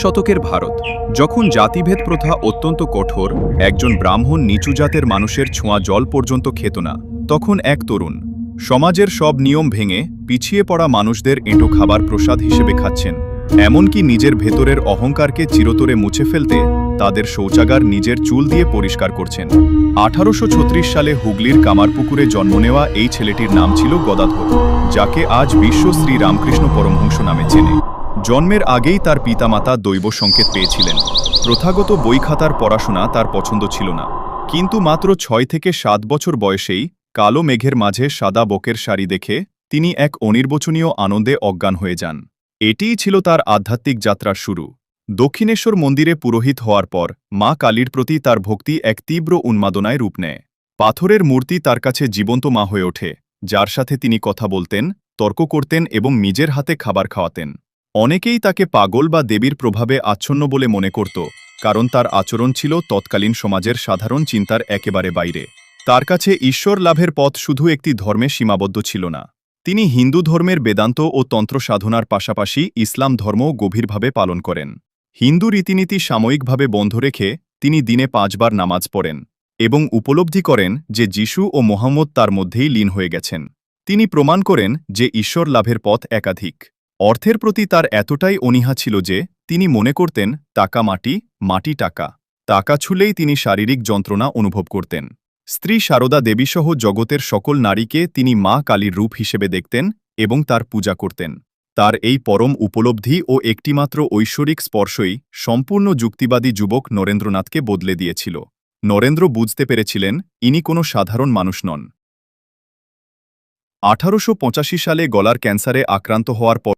শতকের ভারত, যখন জাতিভেদ প্রথা অত্যন্ত কঠোর, একজন ব্রাহ্মণ নিচু জাতের মানুষের ছোঁয়া জল পর্যন্ত খেত না, তখন এক তরুণ সমাজের সব নিয়ম ভেঙে পিছিয়ে পড়া মানুষদের এঁটো খাবার প্রসাদ হিসেবে খাচ্ছেন, এমনকি নিজের ভেতরের অহংকারকে চিরতরে মুছে ফেলতে তাদের শৌচাগার নিজের চুল দিয়ে পরিষ্কার করছেন। 1836 সালে হুগলির কামারপুকুরে জন্ম নেওয়া এই ছেলেটির নাম ছিল গদাধর, যাকে আজ বিশ্ব শ্রী রামকৃষ্ণ পরমহংস নামে চেনে। জন্মের আগেই তার পিতামাতা দৈব সংকেত পেয়েছিলেন। প্রথাগত বই খাতার পড়াশোনা তার পছন্দ ছিল না, কিন্তু মাত্র 6 থেকে 7 বছর বয়সেই কালো মেঘের মাঝে সাদা বকের শাড়ি দেখে তিনি এক অনির্বচনীয় আনন্দে অজ্ঞান হয়ে যান। এটিই ছিল তার আধ্যাত্মিক যাত্রার শুরু। দক্ষিণেশ্বর মন্দিরে পুরোহিত হওয়ার পর মা কালীর প্রতি তার ভক্তি এক তীব্র উন্মাদনায় রূপ নেয়। পাথরের মূর্তি তার কাছে জীবন্ত মা হয়ে ওঠে, যার সাথে তিনি কথা বলতেন, তর্ক করতেন এবং নিজের হাতে খাবার খাওয়াতেন। অনেকেই তাকে পাগল বা দেবীর প্রভাবে আচ্ছন্ন বলে মনে করত, কারণ তার আচরণ ছিল তৎকালীন সমাজের সাধারণ চিন্তার একেবারে বাইরে। তার কাছে ঈশ্বর লাভের পথ শুধু একটি ধর্মে সীমাবদ্ধ ছিল না। তিনি হিন্দু ধর্মের বেদান্ত ও তন্ত্র সাধনার পাশাপাশি ইসলাম ধর্মও গভীরভাবে পালন করেন। হিন্দু রীতিনীতি সাময়িকভাবে বন্ধ রেখে তিনি দিনে 5 বার নামাজ পড়েন এবং উপলব্ধি করেন যে যিশু ও মোহাম্মদ তার মধ্যেই লীন হয়ে গেছেন। তিনি প্রমাণ করেন যে ঈশ্বর লাভের পথ একাধিক। অর্থের প্রতি তার এতটাই অনীহা ছিল যে তিনি মনে করতেন টাকা মাটি, মাটি টাকা। টাকা ছুলেই তিনি শারীরিক যন্ত্রণা অনুভব করতেন। স্ত্রী সারদা দেবীসহ জগতের সকল নারীকে তিনি মা কালীর রূপ হিসেবে দেখতেন এবং তার পূজা করতেন। তার এই পরম উপলব্ধি ও একটিমাত্র ঐশ্বরিক স্পর্শই সম্পূর্ণ যুক্তিবাদী যুবক নরেন্দ্রনাথকে বদলে দিয়েছিল। নরেন্দ্র বুঝতে পেরেছিলেন ইনি কোনো সাধারণ মানুষ নন। 1885 সালে গলার ক্যান্সারে আক্রান্ত হওয়ার পর